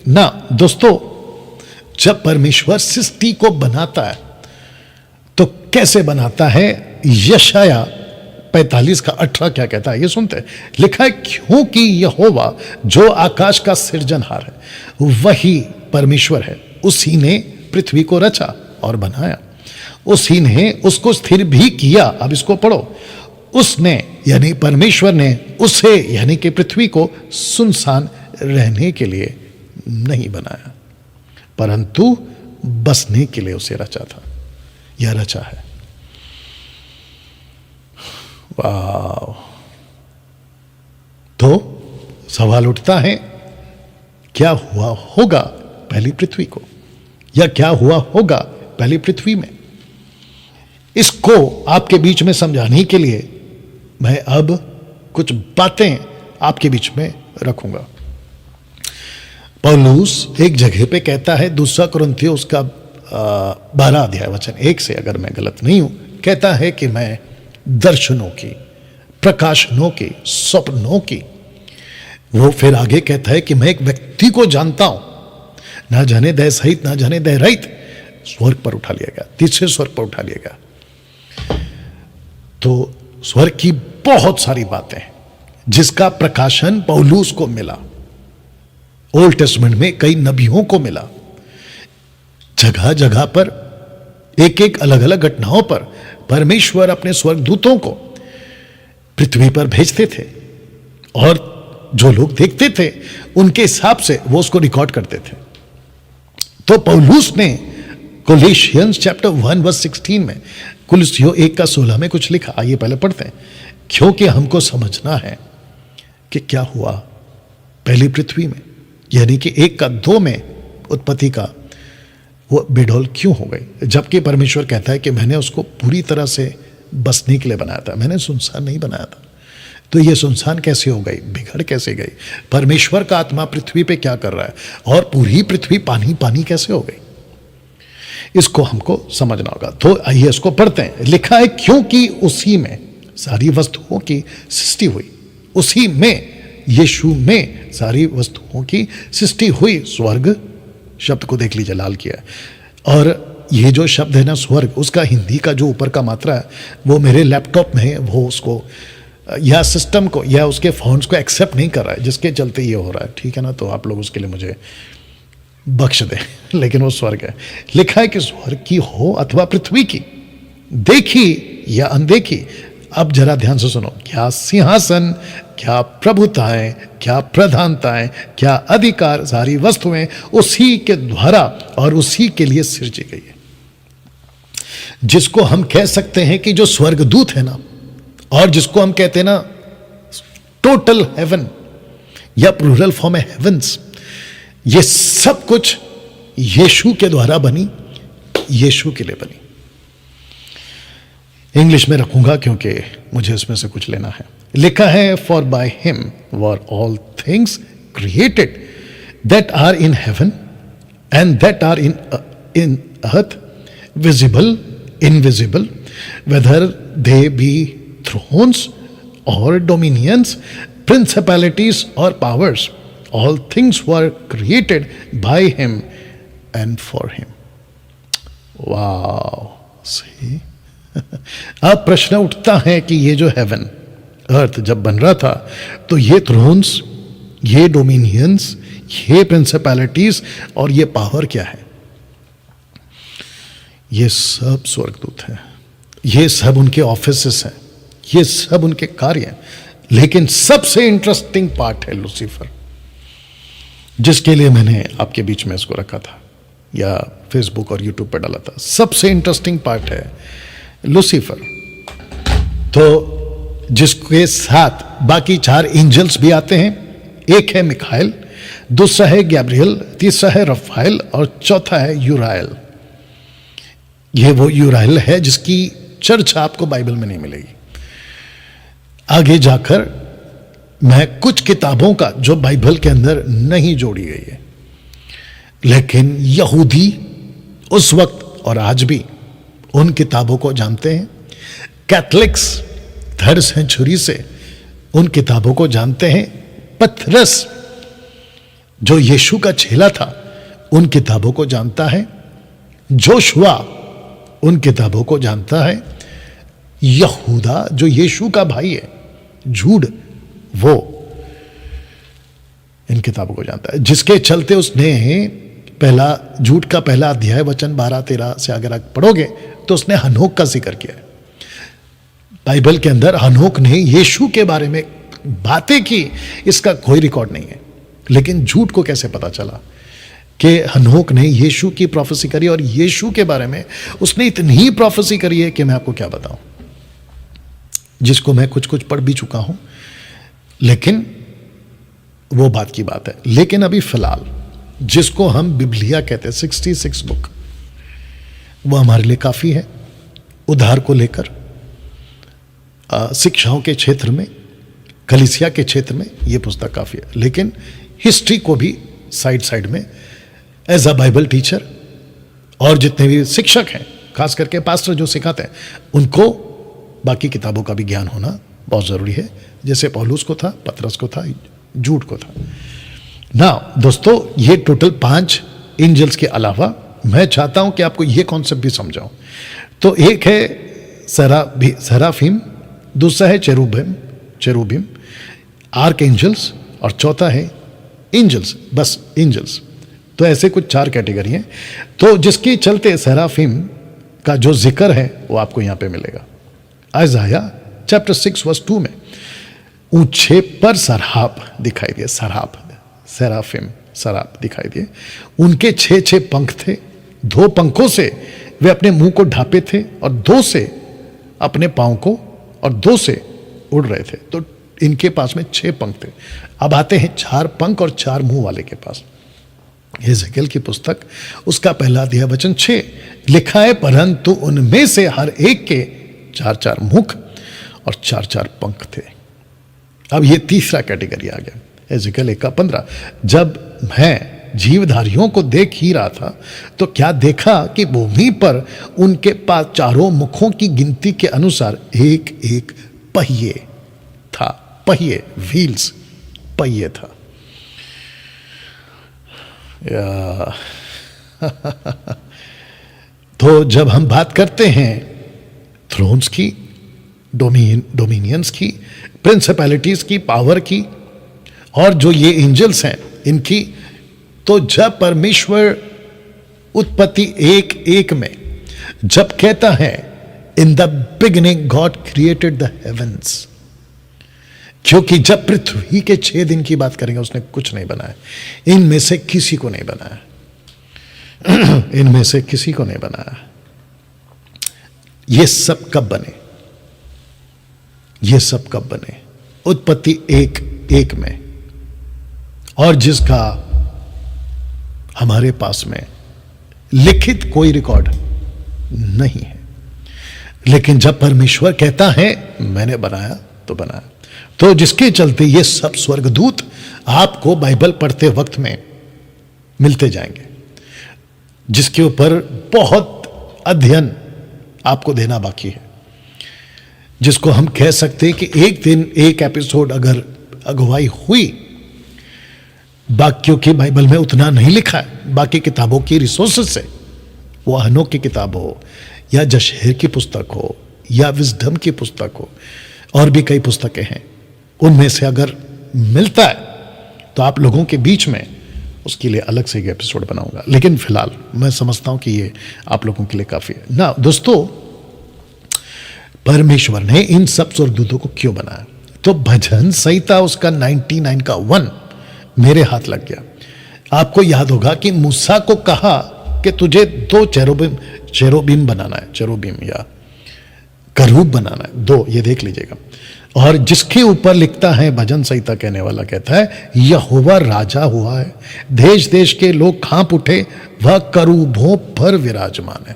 ना दोस्तों, जब परमेश्वर सृष्टि को बनाता है तो कैसे बनाता है? यशाया 45:18 क्या कहता है ये सुनते हैं। लिखा है, क्योंकि यहोवा जो आकाश का सृजनहार है वही परमेश्वर है, उसी ने पृथ्वी को रचा और बनाया, उसी ने उसको स्थिर भी किया। अब इसको पढ़ो, उसने यानी परमेश्वर ने उसे यानी कि पृथ्वी को सुनसान रहने के लिए नहीं बनाया, परंतु बसने के लिए उसे रचा था, यह रचा है। वाह! तो सवाल उठता है, क्या हुआ होगा पहली पृथ्वी को, या क्या हुआ होगा पहली पृथ्वी में? इसको आपके बीच में समझाने के लिए मैं अब कुछ बातें आपके बीच में रखूंगा। पौलुस एक जगह पे कहता है, 2 कुरिन्थियों उसका 12 अध्याय वचन 1 से, अगर मैं गलत नहीं हूं, कहता है कि मैं दर्शनों की, प्रकाशनों की, स्वप्नों की, वो फिर आगे कहता है कि मैं एक व्यक्ति को जानता हूं, ना जाने दह सहित ना जाने दह रहित स्वर्ग पर उठा लिया गया, तीसरे स्वर्ग पर उठा लिया गया। तो स्वर्ग की बहुत सारी बातें हैं जिसका प्रकाशन पौलुस को मिला, ओल्ड टेस्टमेंट में कई नबियों को मिला, जगह जगह पर एक एक अलग अलग घटनाओं पर परमेश्वर अपने स्वर्गदूतों को पृथ्वी पर भेजते थे और जो लोग देखते थे उनके हिसाब से वो उसको रिकॉर्ड करते थे। तो पौलुस ने कोलोसियंस चैप्टर 1 वर्स 16 में, कुलुस्सियों 1:16 में कुछ लिखा, आइए पहले पढ़ते हैं। क्योंकि हमको समझना है कि क्या हुआ पहली पृथ्वी में, यानी कि 1:2 में उत्पत्ति का वो बेडौल क्यों हो गई, जबकि परमेश्वर कहता है कि मैंने उसको पूरी तरह से बसने के लिए बनाया था, मैंने सुनसान नहीं बनाया था। तो ये सुनसान कैसे हो गई, बिगड़ कैसे गई? परमेश्वर का आत्मा पृथ्वी पे क्या कर रहा है और पूरी पृथ्वी पानी पानी कैसे हो गई, इसको हमको समझना होगा। तो आइए इसको पढ़ते हैं। लिखा है, क्योंकि उसी में सारी वस्तुओं की सृष्टि हुई, उसी में यीशु में सारी वस्तुओं की सृष्टि हुई। स्वर्ग शब्द को देख लीजिए, लाल किया है, और ये जो शब्द है ना स्वर्ग, उसका हिंदी का जो ऊपर का मात्रा है वो मेरे लैपटॉप में है, वो उसको या सिस्टम को या उसके फॉन्ट्स को एक्सेप्ट नहीं कर रहा है, जिसके चलते ये हो रहा है, ठीक है ना। तो आप लोग उसके लिए मुझे बख्श दें, लेकिन वो स्वर्ग है। लिखा है कि स्वर्ग की हो अथवा पृथ्वी की, देखी या अनदेखी। अब जरा ध्यान से सुनो, क्या सिंहासन, क्या प्रभुताएं, क्या प्रधानताएं, क्या अधिकार, सारी वस्तुएं उसी के द्वारा और उसी के लिए सृजी गई है। जिसको हम कह सकते हैं कि जो स्वर्गदूत है ना, और जिसको हम कहते हैं ना टोटल हेवन या प्लूरल फॉर्म है हेवंस, ये सब कुछ यीशु के द्वारा बनी, यीशु के लिए बनी। इंग्लिश में रखूंगा क्योंकि मुझे इसमें से कुछ लेना है। लिखा है, for by him were all things created that are in heaven and that are in earth, visible, invisible, whether they be thrones or dominions, principalities or powers, all things were created by him and for him. Wow, see? अब प्रश्न उठता है कि ये जो haven अर्थ जब बन रहा था तो ये थ्रोन्स, ये डोमिनियंस, ये प्रिंसिपैलिटीज और ये पावर क्या है? ये सब स्वर्गदूत हैं, ये सब उनके ऑफिसेस हैं, ये सब उनके कार्य हैं। लेकिन सबसे इंटरेस्टिंग पार्ट है लूसीफर, जिसके लिए मैंने आपके बीच में इसको रखा था या फेसबुक और यूट्यूब पर डाला था। सबसे इंटरेस्टिंग पार्ट है लूसीफर। तो जिसके साथ बाकी 4 एंजल्स भी आते हैं, एक है मिखाएल, दूसरा है गैब्रियल, तीसरा है रफाएल और चौथा है यूराएल। ये वो यूराएल है जिसकी चर्चा आपको बाइबल में नहीं मिलेगी। आगे जाकर मैं कुछ किताबों का जो बाइबल के अंदर नहीं जोड़ी गई है, लेकिन यहूदी उस वक्त और आज भी उन किताबों को जानते हैं। कैथलिक्स 3rd सेंचुरी से उन किताबों को जानते हैं। पतरस जो यीशु का चेला था उन किताबों को जानता है, जोशुआ उन किताबों को जानता है, यहूदा जो यीशु का भाई है, झूठ, वो इन किताबों को जानता है, जिसके चलते उसने पहला झूठ का पहला अध्याय वचन 12-13 से अगर आप पढ़ोगे तो उसने हनोक का जिक्र किया है। बाइबल के अंदर हनोक ने यीशु के बारे में बातें की, इसका कोई रिकॉर्ड नहीं है। लेकिन झूठ को कैसे पता चला कि हनोक ने यीशु की प्रोफेसी करी, और यीशु के बारे में उसने इतनी प्रोफेसी करी है कि मैं आपको क्या बताऊं, जिसको मैं कुछ कुछ पढ़ भी चुका हूं, लेकिन वो बात की बात है। लेकिन अभी फिलहाल जिसको हम बिबलिया कहते हैं, 66 बुक, वो हमारे लिए काफी है उद्धार को लेकर, शिक्षाओं के क्षेत्र में, कलीसिया के क्षेत्र में ये पुस्तक काफी है। लेकिन हिस्ट्री को भी साइड में एज अ बाइबल टीचर, और जितने भी शिक्षक हैं, खास करके पास्टर जो सिखाते हैं, उनको बाकी किताबों का भी ज्ञान होना बहुत जरूरी है, जैसे पौलुस को था, पतरस को था, जूड को था ना। दोस्तों, ये टोटल 5 एंजल्स के अलावा मैं चाहता हूं कि आपको ये कॉन्सेप्ट भी समझाऊं। तो एक है सेराफिम, दूसरा है चेरुबिम, आर्क एंजल्स, और चौथा है एंजल्स, बस एंजल्स। तो ऐसे कुछ 4 कैटेगरी हैं। तो जिसके चलते सेराफिम का जो जिक्र है वो आपको यहां पे मिलेगा। आइज़ाया चैप्टर 6 वर्स 2 में ऊंचे पर सराप दिखाई दिए, सेराफिम सराप दिखाई दिए। उनके 6 पंख थे, 2 पंखों से वे अपने मुंह को ढांपे थे, और 2 से अपने पांव को, और 2 से उड़ रहे थे। तो इनके पास में 6 पंख थे। अब आते हैं 4 पंख और 4 मुंह वाले के पास। यहेजकेल की पुस्तक, उसका पहला अध्याय वचन 6 लिखा है, परंतु उनमें से हर एक के 4 मुख और 4 पंख थे। अब ये तीसरा कैटेगरी आ गया। यहेजकेल 1:15, जब मैं जीवधारियों को देख ही रहा था तो क्या देखा कि भूमि पर उनके पास 4 मुखों की गिनती के अनुसार एक पहिए था, पहिए, व्हील्स, पहिए था। तो जब हम बात करते हैं थ्रोन्स की, डोमिनियंस की, प्रिंसिपैलिटीज की, पावर की, और जो ये एंजल्स हैं इनकी, तो जब परमेश्वर उत्पत्ति 1:1 में जब कहता है, in the beginning God created the heavens, क्योंकि जब पृथ्वी के 6 दिन की बात करेंगे उसने कुछ नहीं बनाया, इनमें से किसी को नहीं बनाया, इनमें से किसी को नहीं बनाया। ये सब कब बने? ये सब कब बने? उत्पत्ति 1:1 में, और जिसका हमारे पास में लिखित कोई रिकॉर्ड नहीं है। लेकिन जब परमेश्वर कहता है मैंने बनाया तो बनाया, तो जिसके चलते ये सब स्वर्गदूत आपको बाइबल पढ़ते वक्त में मिलते जाएंगे, जिसके ऊपर बहुत अध्ययन आपको देना बाकी है, जिसको हम कह सकते हैं कि एक दिन एक एपिसोड अगर अगुवाई हुई, बाकियों की बाइबल में उतना नहीं लिखा है, बाकी किताबों की रिसोर्सेस से, वो हनोक की किताब हो या जशेर की पुस्तक हो या विजडम की पुस्तक हो, और भी कई पुस्तकें हैं, उनमें से अगर मिलता है तो आप लोगों के बीच में उसके लिए अलग से एक एपिसोड बनाऊंगा। लेकिन फिलहाल मैं समझता हूं कि ये आप लोगों के लिए काफी है ना। दोस्तों, परमेश्वर ने इन सब स्वर्गदूतों को क्यों बनाया? तो भजन संहिता उसका 99 का 1 मेरे हाथ लग गया। आपको याद होगा कि मूसा को कहा कि तुझे 2 चेरोबिम बनाना है, चेरोबिम या करूब बनाना है, 2, ये देख लीजिएगा। और जिसके ऊपर लिखता है, भजन संहिता कहने वाला कहता है, यहोवा राजा हुआ है, देश देश के लोग कांप उठे, वह करूबों पर विराजमान है,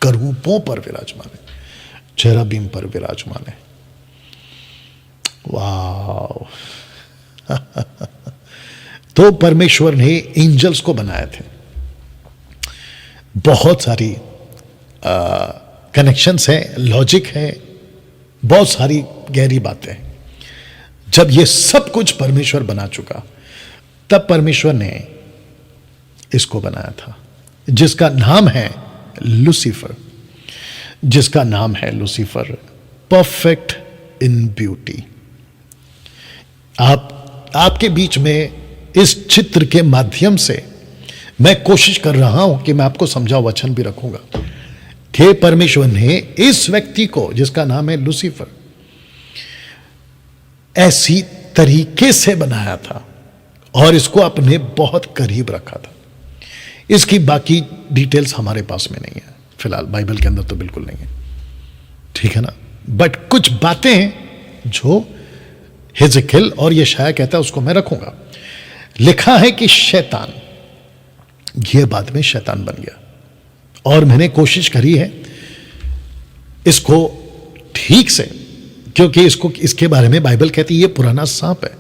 करूबों पर विराजमान है, चेराबिम पर विराजमान है। वाह! तो परमेश्वर ने एंजल्स को बनाए थे। बहुत सारी कनेक्शंस हैं, लॉजिक है, बहुत सारी गहरी बातें हैं। जब ये सब कुछ परमेश्वर बना चुका, तब परमेश्वर ने इसको बनाया था, जिसका नाम है लूसीफर, जिसका नाम है लूसीफर, परफेक्ट इन ब्यूटी। आपके बीच में इस चित्र के माध्यम से मैं कोशिश कर रहा हूं कि मैं आपको समझाऊं, वचन भी रखूंगा कि परमेश्वर ने इस व्यक्ति को, जिसका नाम है लूसीफर, ऐसी तरीके से बनाया था और इसको अपने बहुत करीब रखा था। इसकी बाकी डिटेल्स हमारे पास में नहीं है फिलहाल, बाइबल के अंदर तो बिल्कुल नहीं है, ठीक है ना। बट कुछ बातें हैं जो हिजकिय्याह और यशायाह कहता है, उसको मैं रखूंगा। लिखा है कि शैतान, यह बाद में शैतान बन गया, और मैंने कोशिश करी है इसको ठीक से, क्योंकि इसके बारे में बाइबल कहती है ये पुराना सांप है।